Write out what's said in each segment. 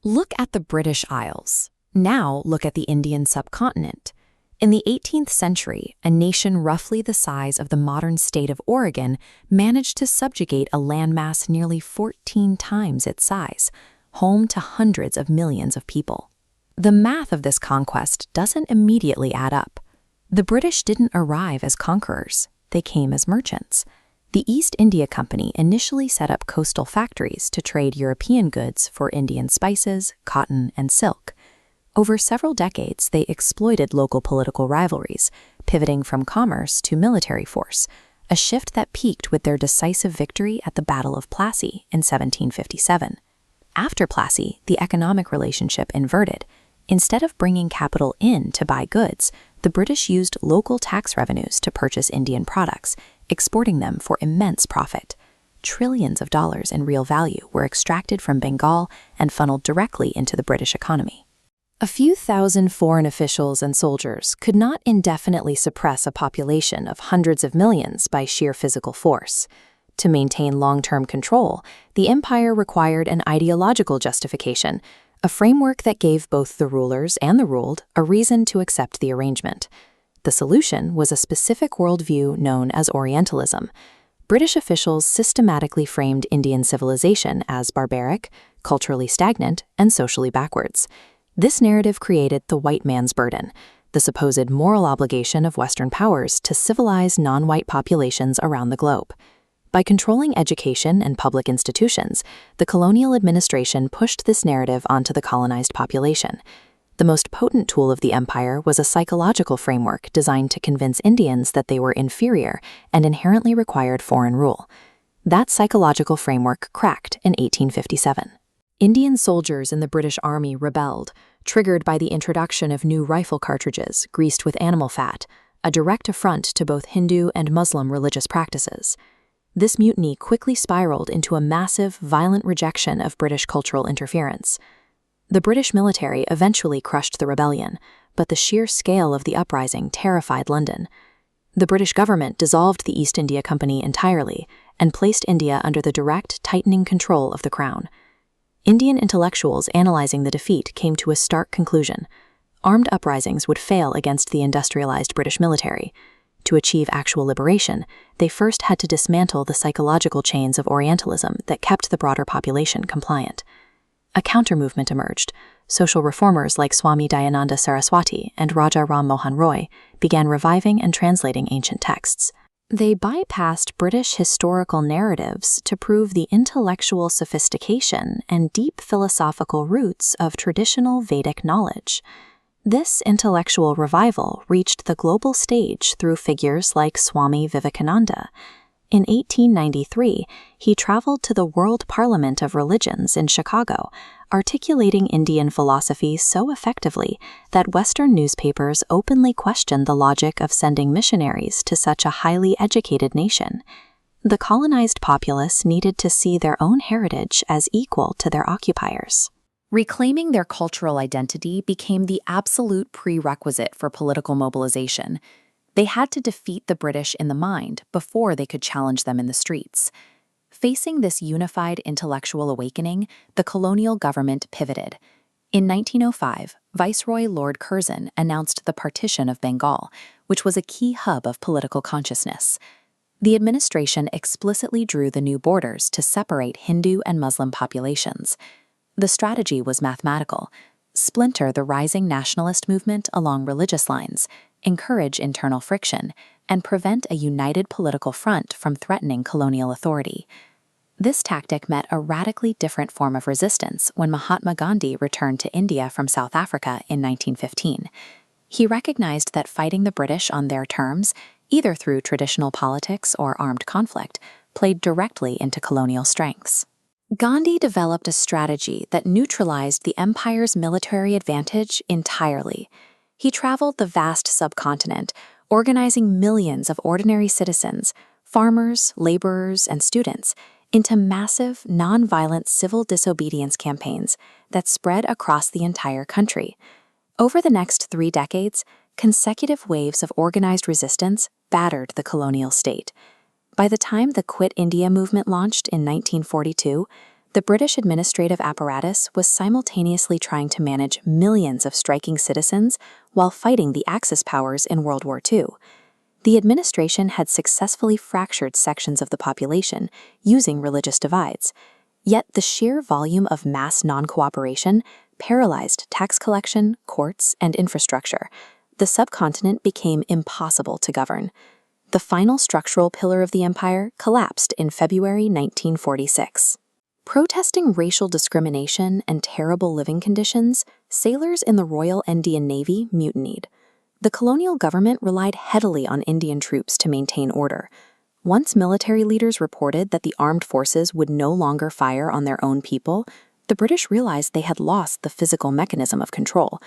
Look at the British Isles. Now look at the Indian subcontinent. In the 18th century, a nation roughly the size of the modern state of Oregon managed to subjugate a landmass nearly 14 times its size, home to hundreds of millions of people. The math of this conquest doesn't immediately add up. The British didn't arrive as conquerors, they came as merchants. The East India Company initially set up coastal factories to trade European goods for Indian spices, cotton, and silk. Over several decades, they exploited local political rivalries, pivoting from commerce to military force, a shift that peaked with their decisive victory at the Battle of Plassey in 1757. After Plassey, the economic relationship inverted. Instead of bringing capital in to buy goods, the British used local tax revenues to purchase Indian products, exporting them for immense profit. Trillions of dollars in real value were extracted from Bengal and funneled directly into the British economy. A few thousand foreign officials and soldiers could not indefinitely suppress a population of hundreds of millions by sheer physical force. To maintain long-term control, the empire required an ideological justification, a framework that gave both the rulers and the ruled a reason to accept the arrangement. The solution was a specific worldview known as Orientalism. British officials systematically framed Indian civilization as barbaric, culturally stagnant, and socially backwards. This narrative created the white man's burden, the supposed moral obligation of Western powers to civilize non-white populations around the globe. By controlling education and public institutions, the colonial administration pushed this narrative onto the colonized population. The most potent tool of the empire was a psychological framework designed to convince Indians that they were inferior and inherently required foreign rule. That psychological framework cracked in 1857. Indian soldiers in the British Army rebelled, triggered by the introduction of new rifle cartridges greased with animal fat, a direct affront to both Hindu and Muslim religious practices. This mutiny quickly spiraled into a massive, violent rejection of British cultural interference. The British military eventually crushed the rebellion, but the sheer scale of the uprising terrified London. The British government dissolved the East India Company entirely and placed India under the direct, tightening control of the Crown. Indian intellectuals analyzing the defeat came to a stark conclusion. Armed uprisings would fail against the industrialized British military. To achieve actual liberation, they first had to dismantle the psychological chains of Orientalism that kept the broader population compliant. A counter-movement emerged. Social reformers like Swami Dayananda Saraswati and Raja Ram Mohan Roy began reviving and translating ancient texts. They bypassed British historical narratives to prove the intellectual sophistication and deep philosophical roots of traditional Vedic knowledge. This intellectual revival reached the global stage through figures like Swami Vivekananda. In 1893, he traveled to the World Parliament of Religions in Chicago, articulating Indian philosophy so effectively that Western newspapers openly questioned the logic of sending missionaries to such a highly educated nation. The colonized populace needed to see their own heritage as equal to their occupiers. Reclaiming their cultural identity became the absolute prerequisite for political mobilization. They had to defeat the British in the mind before they could challenge them in the streets. Facing this unified intellectual awakening, the colonial government pivoted. In 1905, Viceroy Lord Curzon announced the Partition of Bengal, which was a key hub of political consciousness. The administration explicitly drew the new borders to separate Hindu and Muslim populations. The strategy was mathematical: splinter the rising nationalist movement along religious lines, encourage internal friction, and prevent a united political front from threatening colonial authority. This tactic met a radically different form of resistance when Mahatma Gandhi returned to India from South Africa in 1915. He recognized that fighting the British on their terms, either through traditional politics or armed conflict, played directly into colonial strengths. Gandhi developed a strategy that neutralized the empire's military advantage entirely. He traveled the vast subcontinent, organizing millions of ordinary citizens, farmers, laborers, and students, into massive, nonviolent civil disobedience campaigns that spread across the entire country. Over the next 3 decades, consecutive waves of organized resistance battered the colonial state. By the time the Quit India movement launched in 1942, The British administrative apparatus was simultaneously trying to manage millions of striking citizens while fighting the Axis powers in World War II. The administration had successfully fractured sections of the population using religious divides. Yet the sheer volume of mass non-cooperation paralyzed tax collection, courts, and infrastructure. The subcontinent became impossible to govern. The final structural pillar of the empire collapsed in February 1946. Protesting racial discrimination and terrible living conditions, sailors in the Royal Indian Navy mutinied. The colonial government relied heavily on Indian troops to maintain order. Once military leaders reported that the armed forces would no longer fire on their own people, the British realized they had lost the physical mechanism of control.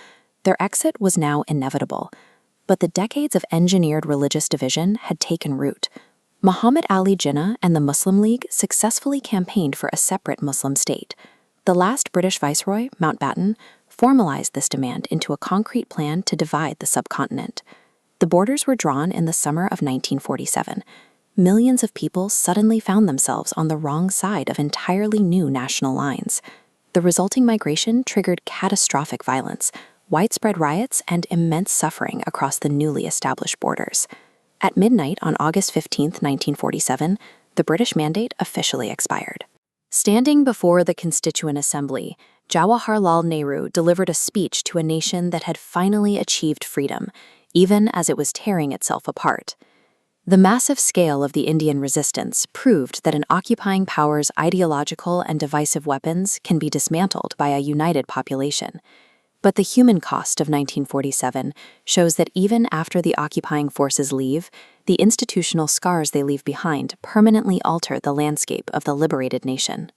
Their exit was now inevitable. But the decades of engineered religious division had taken root. Muhammad Ali Jinnah and the Muslim League successfully campaigned for a separate Muslim state. The last British viceroy, Mountbatten, formalized this demand into a concrete plan to divide the subcontinent. The borders were drawn in the summer of 1947. Millions of people suddenly found themselves on the wrong side of entirely new national lines. The resulting migration triggered catastrophic violence, widespread riots, and immense suffering across the newly established borders. At midnight on August 15, 1947, the British mandate officially expired. Standing before the Constituent Assembly, Jawaharlal Nehru delivered a speech to a nation that had finally achieved freedom, even as it was tearing itself apart. The massive scale of the Indian resistance proved that an occupying power's ideological and divisive weapons can be dismantled by a united population. But the human cost of 1947 shows that even after the occupying forces leave, the institutional scars they leave behind permanently alter the landscape of the liberated nation.